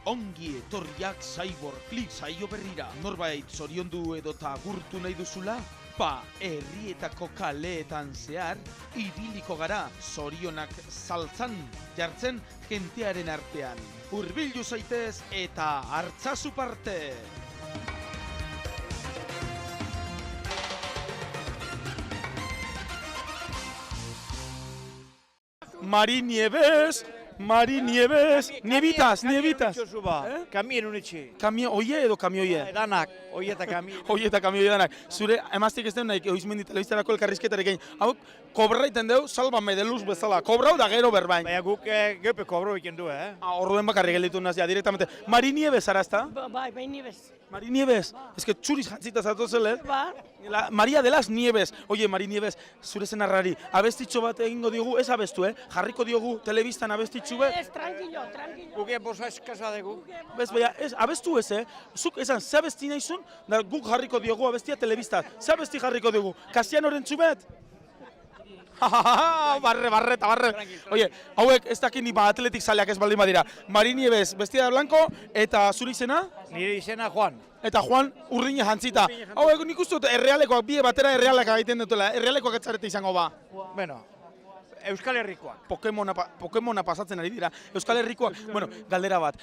Ongi etorriak Cyborg Click saio berrira. Norbait zoriondu edota agurtu nahi duzula? Herrietako kaleetan zehar, ibiliko gara zorionak saltzan, jartzen jentearen artean. Hurbildu zaitez eta hartzazu parte! Mari Nieves, Nievitas. Kamien unitxe. Kamio oie edo kamioie? Danak, oie eta kamio. Oie eta kamioie danak. Zure emaztik ez den nahi, oizmendi telebiztarako elkarrizketarekin. Hau, kobraiten deu, salbame de luz bezala. Kobrau da gero berbain. Baina guk geupe kobro iken du, Orduen bakarrik gelditu nazia, direktamente. Mari Nieves arazta? Bai, Nieves. Mari Nieves, ez que txuriz jantzita zatozel, Ba. Maria de las Nieves. Oie, Mari Nieves, zure zenarrari, abestitxo bat egingo diogu, ez abestu, jarriko diogu telebistan abestitxo bat. Ez, tranquilo. Guke bosa eskasa dugu. Bez, baina, ez, abestu ez, Zuk esan, ze abesti nahizun, da guk jarriko diogu abestia telebistan. Ze abesti jarriko diogu, Kasianoren txubet? Barre. Oie, hauek ez dakit ni atletik zaleak ez baldin badira. Mari Nieves, vestida de blanco, eta zure izena? Nire izena Juan. Eta Juan urdine jantzita. Hauek nik uste dut errealekoak, bie batera errealak egiten dutela. Errealekoak etzarete izango ba. Bueno, Euskal Herrikoak. Pokemona pasatzen ari dira. Euskal Herrikoak, bueno, galdera bat.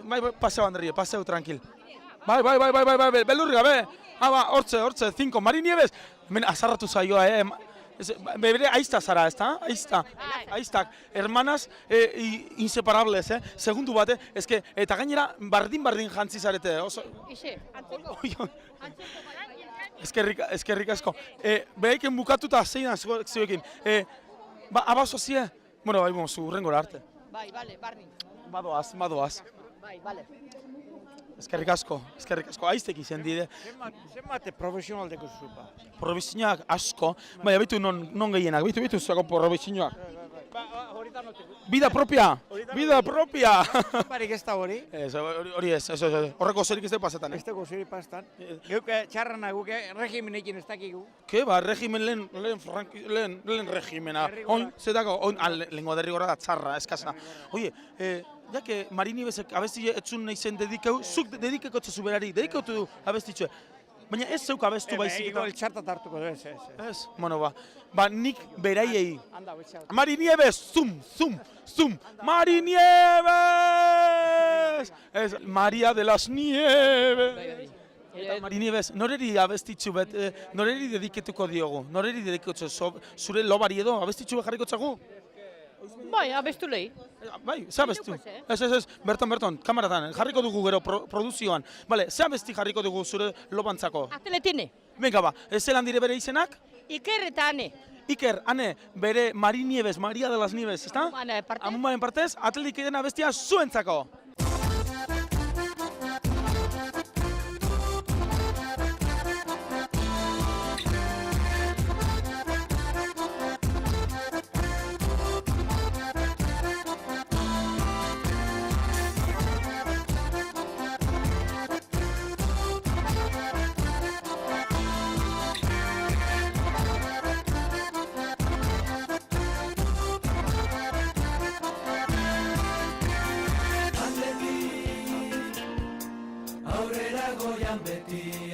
Bai, paseo Andri, paseo tranquil. Bai, beldurri gabe. Hortze, 5. Mari Nieves, hemen azarratu zaioa, Bere aizta zara, ez da? Aiztak. Hermanas inseparables, Segundu bat, eta gainera bardin jantzi zarete. Ixe, Eskerrik asko. Behaiken bukatuta zeinan zuekin. Abazo zie? Bueno, bai, zurrengora arte. Bai, bale, barni. Badoaz. Bai, bale. Eskerrik asko. Aiztek izan dide. Zenbate profesional deko zupa. Profesionalak asko. Baina, bitu non gehienak. Bitu zuako profesionalak. Vida propia. Barik ez da hori. Hori ez. Horreko zerik ez da pasetan. Ez dago zeri pastan. Geuke txarrana guke regimenekin ez dakigu. Ke ba, regimen lehen regimena. Oin, zetako, lehenko derrigorra da txarra, eskasa. Oie, ja que Mari Nievesek abesti etzun nahi zen dedikau, zuk dedikako txasu berari, dedikautu du abestitxue. Baina ez zeuk abestu baizik eta... Igual txartat hartuko du, ez. Ez, bueno, ba, nik beraiei. Anda, betxartat. Mari Nieves, zum! Mari Nieves! Ez, Maria de las Nieves! Eta Mari Nieves, noreri abestitxu bet, noreri dediketuko diogu? Noreri dediketuko zure lobari edo abestitxu bet jarriko txagu? Bai, abestu lehi. Bai, ze abestu? Ez, berton, kamaratan, jarriko dugu gero produzioan. Bale, ze abesti jarriko dugu zure lobantzako? Atletine. Venga ba, zelan dire bere izenak? Iker eta Ane. Iker, Ane, bere Mari Nieves, Maria de las Nieves, ezta? Amumaren partez, atletik eden abestia zuentzako.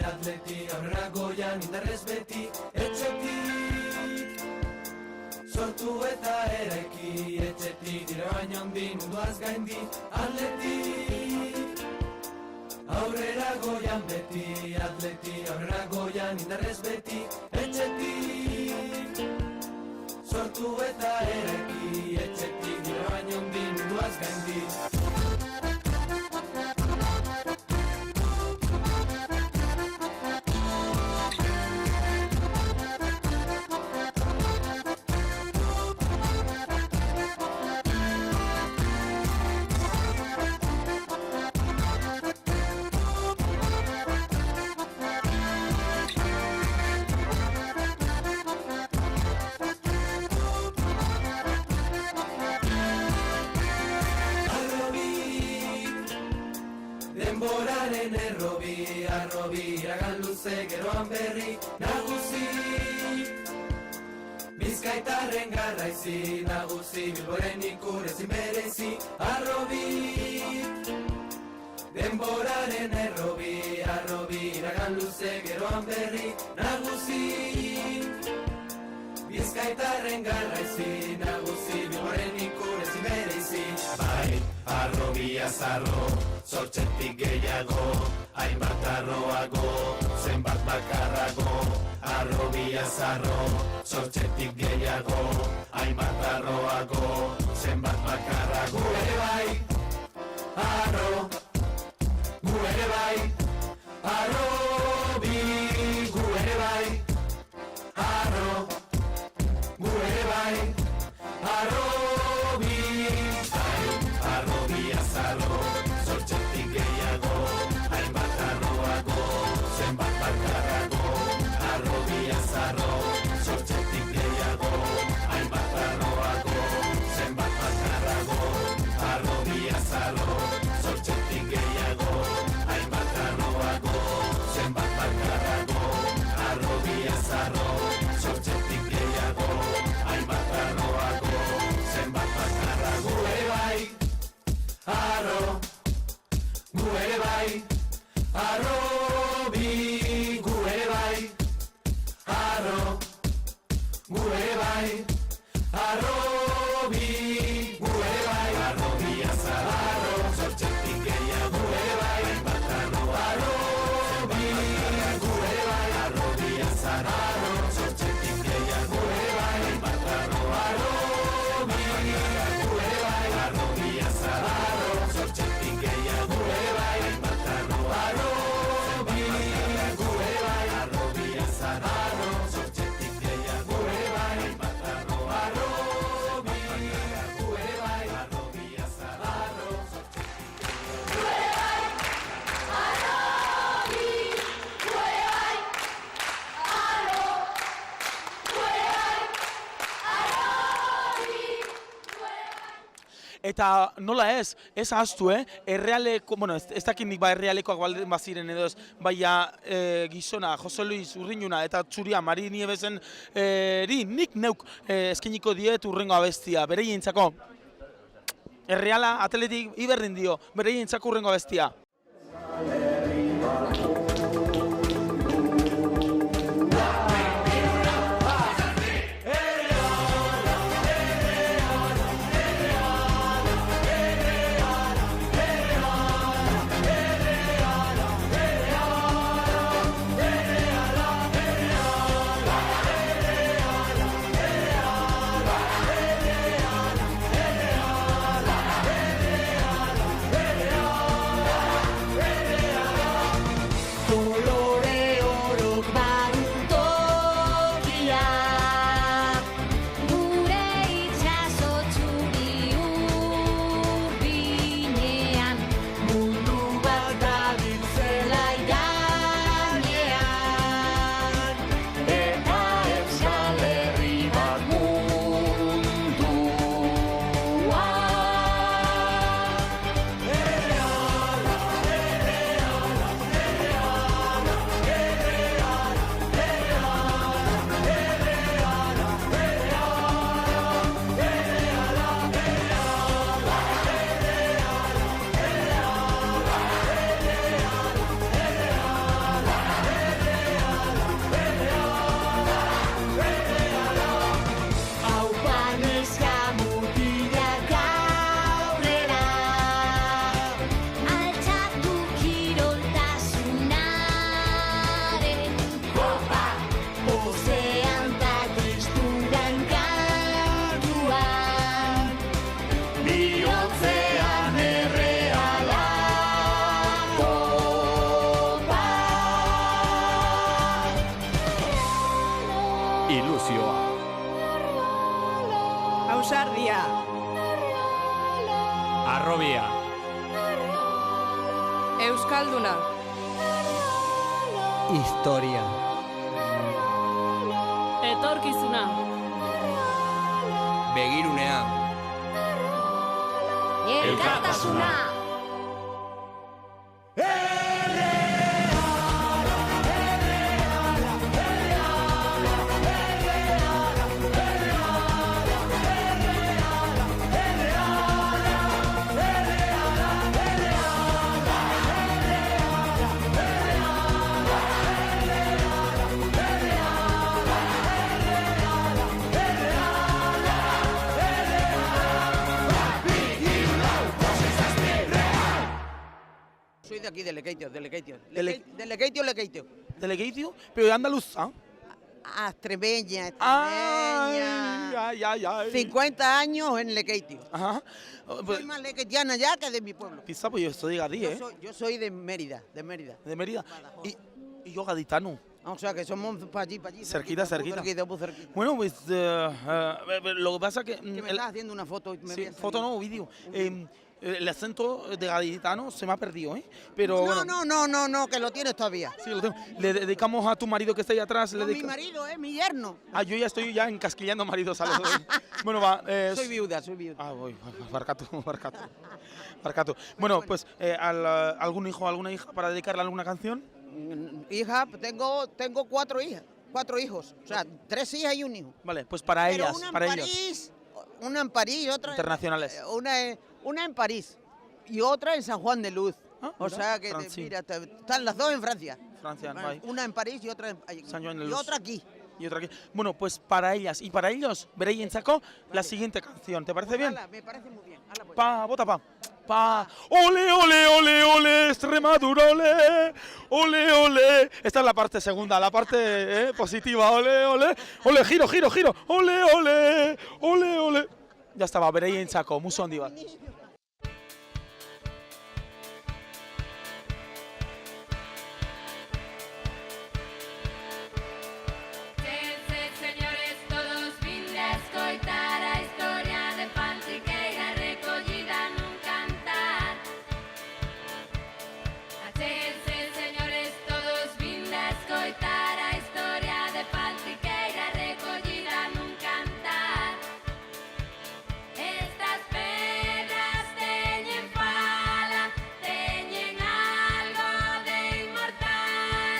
Atleti, aurrera goian indarrez beti, etxetik sortu eta eraiki, etxetik dire baino handi munduaz gaindi. Atletik, aurrera goian beti, atleti, aurrera goian indarrez beti, etxetik sortu eta eraiki, etxetik dire baino handi munduaz gaindi. Denboraren arrobi, iragan luze geroan berri nagusi. Bizkaitarren garraizi nagusi, Bilboren ikur ezin berezi arrobi. denboraren errobi, arrobi, iragan luze geroan berri nagusi. Bizkaitarren garraizi nagusi, Bilboren ikurezi bereizi. Bai, arrobi azarro, zortzetik gehiago, hainbat arroago, zenbat bakarrago. Arrobi azarro, zortzetik gehiago, hainbat arroago, zenbat bakarrago. Gu ere bai, arro, gu ere bai, arrobi, gu ere bai, arro, gu ere bai, arrobi. Arrobi azarro, zortzetik gehiago, hainbat arroago, zenbat bakarrago. Arrobi azarro, zortzetik gehiago, hainbat arroago, zenbat bakarrago. Arrobi azarro, zortzetik gehiago, hainbat arroago, zenbat bakarrago. Arrobi azarro, zortzetik gehiago, hainbat arroago, zenbat bakarrago. Gu ere bai, arro, gu ere bai, arrobi, gu ere bai, arro, gu ere bai, arrobi, gu ere bai. Arrobi azarro, zortzetik gehiago, gu ere bai, hainbat arroago, arrobi, gu ere bai. Arrobi azarro, zortzetik gehiago, gu ere bai, hainbat arroago, arrobi, gu ere bai. Arrobi azarro, zortzetik gehiago, gu ere bai, hainbat arroago, arrobi, gu ere bai. Arrobi azarro, zortzetik gehiago, gu ere bai, hainbat arroago, arrobi, gu ere bai. Arrobi azarro, Eta nola ez ahaztu, errealeko, bueno, ez dakit nik errealekoak baldin baziren edo ez, baina gizona, Jose Luis Urrinjuna eta Txuria Mari Nievesen nik neuk eskeniko diet urrengo abestia, bereientzako. Erreala, atletik iberdin dio, bereientzako urrengo abestia. Ilusioa. Ausardia. Arrobia. Euskalduna. Historia. Etorkizuna. Begirunea. Elkartasuna. aquí de Lekeitio, de Lekeitio. Le- De Lekeitio, Lekeitio. ¿De Lekeitio? Pero de andaluz, ¿ah? Extremeña, Ay, extremeña. ay, ay, ay. 50 años en Lekeitio. Ajá. Pues, Soy más lequetiana ya que de mi pueblo. quizá pues yo estoy de Gadí, ¿eh? Yo soy de Mérida, de Mérida. De Mérida. Badajoz. Y yo gaditano. O sea, que somos para allí, para allí. Cerquita, muy cerquita. muy cerquita. Bueno, pues lo que pasa que... Que me estás haciendo una foto y me sí, voy a foto salir. no, vídeo. El acento de gaditano se me ha perdido, ¿eh? Pero No, bueno, no, que lo tienes todavía. sí, lo tengo. Le dedicamos a tu marido que está ahí atrás. No, mi marido, mi yerno. Ah, yo ya estoy encasquillando maridos a los dos. Bueno, va. Soy viuda. Ah, voy, barcato. Bueno, pues, ¿algún hijo o alguna hija para dedicarle alguna canción? Hija, tengo 4 hijas, 4 hijos. O sea, 3 hijas y un hijo. Vale, pues para Pero ellas, una en para ellos. París, una en París y otra Internacionales. una en París y otra en San Juan de Luz. Ah, O mira, sea que Franci. mira, están las dos en Francia. Francia, Bueno, bye. una en París y otra en San Juan de y Luz. otra aquí. Y otra aquí. Bueno, pues para ellas y para ellos, veréis en saco la siguiente canción. ¿Te parece bien? Hala, me parece muy bien. Hala, pues. Pa, bota pa. Pa. Ole, ole, ole, ole, Extremadura, ole. Ole, ole. Esta es la parte segunda, la parte positiva. Ole, ole. Ole, giro. Ole, ole. Ole, ole. Ya estaba, veréis en saco. Muso diva. Señores, todos vinde a escoitar a historia de Pantiqueira recollida nun cantar. Achéguense, señores, todos vinde a escoitar a historia de Pantiqueira recollida nun cantar. Estas pedras teñen fala, teñen algo de inmortal.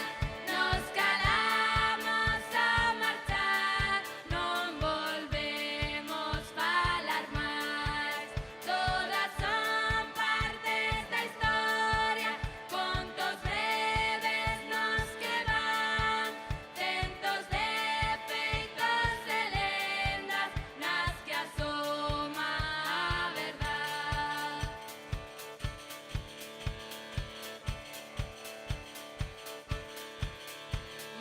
Nos calamos a marchar, non volvemos falar máis. Todas son partes da historia, contos breves nos que van, centos de feitos e lendas nas que asoma a verdad.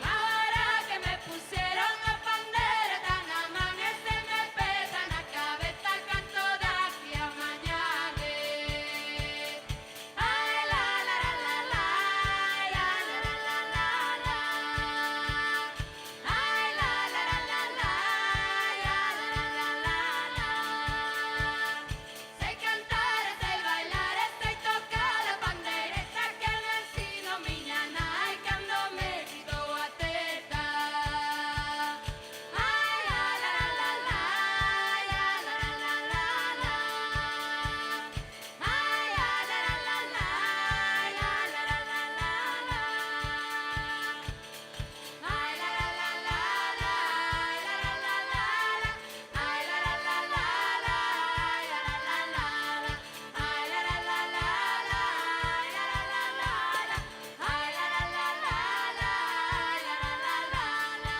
Ahora que me pusieron a pandereta na man e se me pesa na cabeza canto de aquí a mañana. Ay, la la la la la, ay, la la la la la la. Ay, la la la la la, ay, la la la la la. Sei cantar, sei bailar, sei tocar a pandereta que me ensino miña nai cando me quito a teta. Ay, la la la la la, ay, la la la la la. Ay, la la la la la, ay, la la la la la. Ay, la la la la la, ay, la la la la la. Ay, la la la la la, ay, la la la la la. Ay, la la la la la, ay, la la la la la. Ay, la la la la la, ay, la la la la la.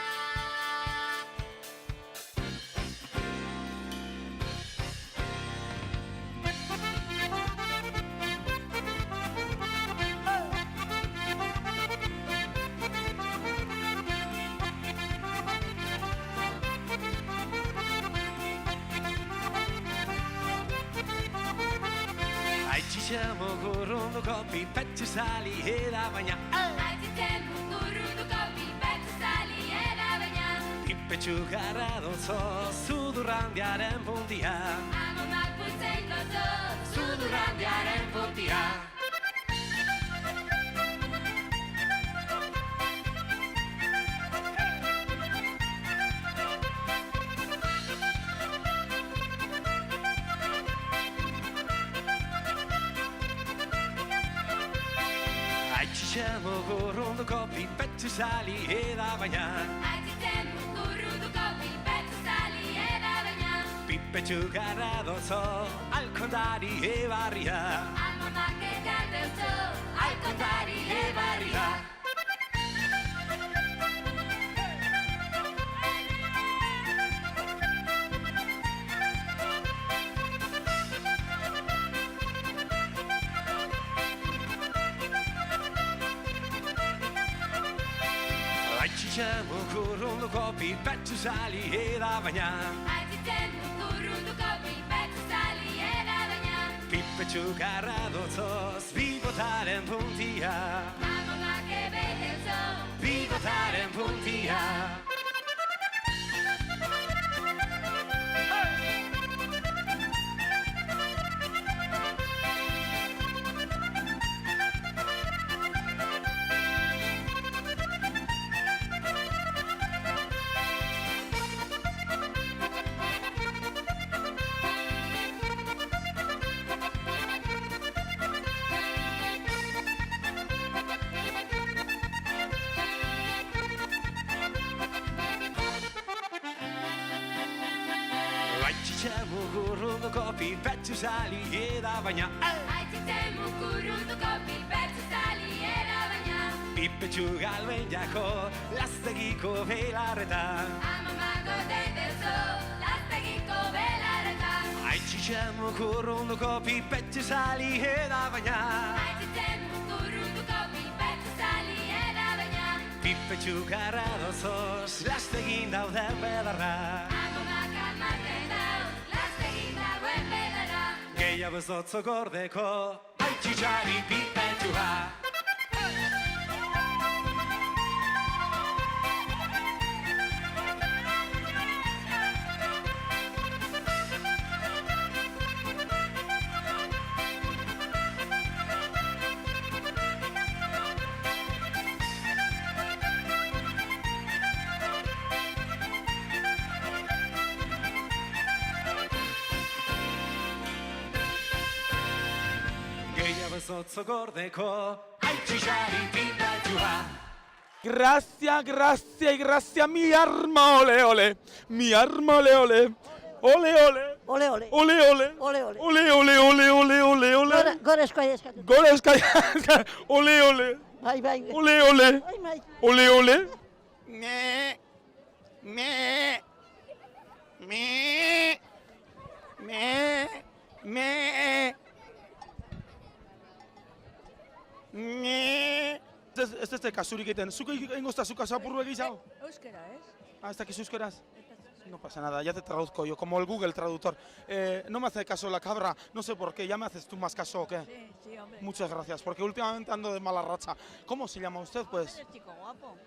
Ai ci siamo corrondo coppi, pezzi sali e da bagna. Ai zitzen muguru du kopi, betzu sali eda baina. Pippe txukarra dozo, zudurrandiaren puntia. Amomak putzen gozo, Zudurrandiaren puntia. Ai ci siamo corrondo coppi, pezzi sali e da bagna. Ai zitzen muguru du kopi, betzu sali eda baina. Pippe txukarra dozo, alkondari e barria. Amomak ekan deutzo, Alkondari e barria. Aitzitzemu kurrunduko pipetxu saliera baina Aitzitzemu kurrunduko pipetxu saliera baina Pipetxu garra dotzoz bigotaren puntia Amonak ebetentzo Bigotaren puntia Aitzitzemu kurrunduko pipetxu saliera baina Aitzitzemu kurrunduko pipetxu saliera baina Pipetxu galben jako lastegiko belarretan Amamako deitentzo lastegiko belarretan Aitzitzemu kurrunduko pipetxu saliera baina Aitzitzemu kurrunduko pipetxu saliera baina Pipetxu garra dotzoz lastegin dauden belarra Amonak amaten dau lastegin dauen belarra Gehiago ez dotzo gordeko Aitzitzari pipetxua Gehiago ez dotzo gordeko Aitzitzari pipetxua Gracias, gracias y gracias, mi arma, ole, ole. Mi arma, ole, ole. Ole, ole. Ole, ole. Ole, ole. Ole, ole. Ole, ole, ole, ole, ole, ole. Gorezkoa eskatu. Goles, ole, ole. Bai, bai. Ole, ole. Bai, bai. Ole, ole. Me. Me. Me. Me. Me. Me. Ez kasurik egiten. Zuko egingo ezta zuka zapurru egizago? Euskera, ez? Ah, ¿está aquí euskaraz? No pasa nada, ya te traduzco yo, como el Google Traductor. No me hace caso la cabra, no sé por qué, ¿ya me haces tú más caso o qué? Sí, sí, hombre. Muchas gracias, porque últimamente ando de mala racha. ¿Cómo se llama usted, pues? Eres chico guapo.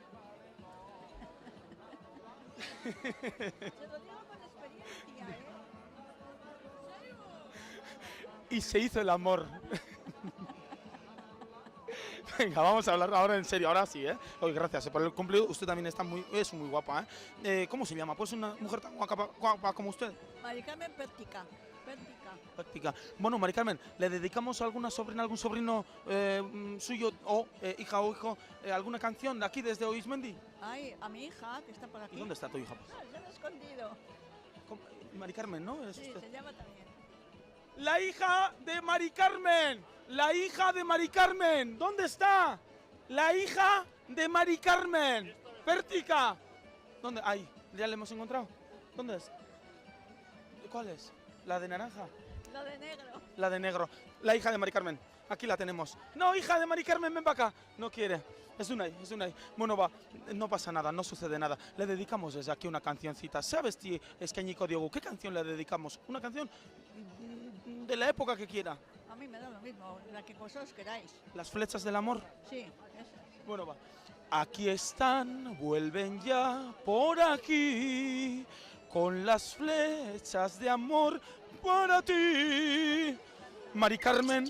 Se lo digo con experiencia, ¿eh? Y se hizo el amor. Venga, vamos a hablar ahora en serio, ahora sí, ¿eh? Oye, gracias por el cumplido, usted también está es muy guapa, ¿eh? ¿Cómo se llama? Pues una mujer tan guapa como usted. Mari Carmen Pértica. Pértica. Práctica. Bueno, Mari Carmen, ¿le dedicamos a alguna sobrina, algún sobrino suyo o hija o hijo alguna canción de aquí desde Oismendi? Ay, a mi hija, que está por aquí. ¿Y dónde está tu hija? Pues? Ah, se me ha escondido. Mari Carmen, ¿no? ¿Es Sí, usted? se llama también. La hija de Mari Carmen. La hija de Mari Carmen. ¿Dónde está? La hija de Mari Carmen. Pértica. ¿Dónde? Ahí. ¿Ya la hemos encontrado? ¿Dónde es? ¿Cuál es? ¿La de naranja? La de negro. La de negro. La hija de Mari Carmen. Aquí la tenemos. No, hija de Mari Carmen, ven para acá. No quiere. Es Unai, es Unai. Bueno, va, no pasa nada, no sucede nada. Le dedicamos desde aquí una cancioncita. ¿Sabes, tío, Escañico Diogo, qué canción le dedicamos? Una canción de la época que quiera. A mí me da lo mismo, la que vosotros queráis. Las flechas del amor. Sí, esa. Bueno, va. Aquí están, vuelven ya por aquí, con las flechas de amor para ti. Mari Carmen,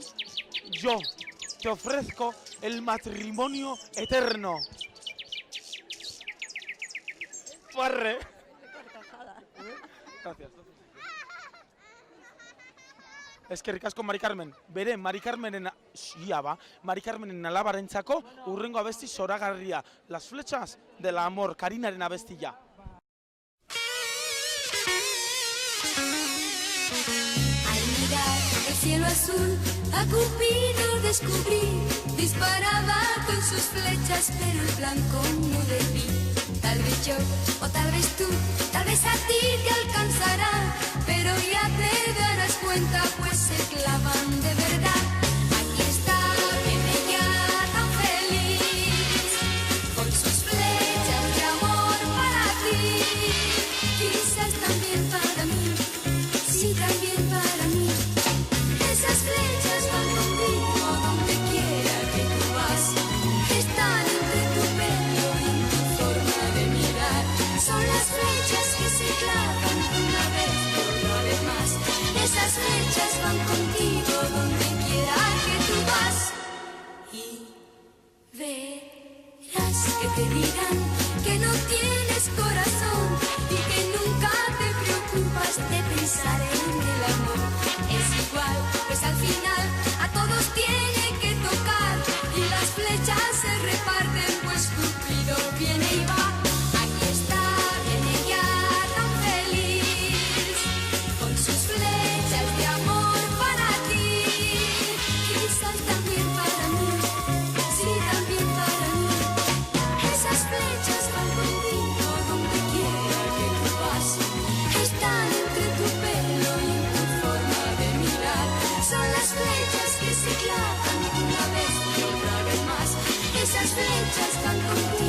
yo te ofrezco el matrimonio eterno. Farre. Gracias. Es que ricasco Mari Carmen. Bere, Mari Carmenen Mari Carmenen alabarentzako urrengo abesti zoragarria. Las flechas del amor, Karinaren abestia. Al mirar el cielo azul, a Cupido descubrí. Disparaba con sus flechas, pero el blanco no debí. Tal vez yo, o tal vez tú, tal vez a ti te alcanzará, pero ya te darás cuenta, pues se clavan de verdad. Aquí está mi bella tan feliz, con sus flechas de amor. que te digan que no tienes corazón y que nunca te preocupas de pensar en el amor. Es igual, pues al final a todos tiene que tocar y las flechas se reparten, pues Cupido viene y va. Aquí está, viene ya tan feliz con sus flechas de amor para ti, quizás también para mí, sí, también para mí. Esas flechas van contigo donde quiera que tú vas, están entre tu pelo y en tu forma de mirar. Son las flechas que se clavan una vez y otra vez más. Esas flechas van contigo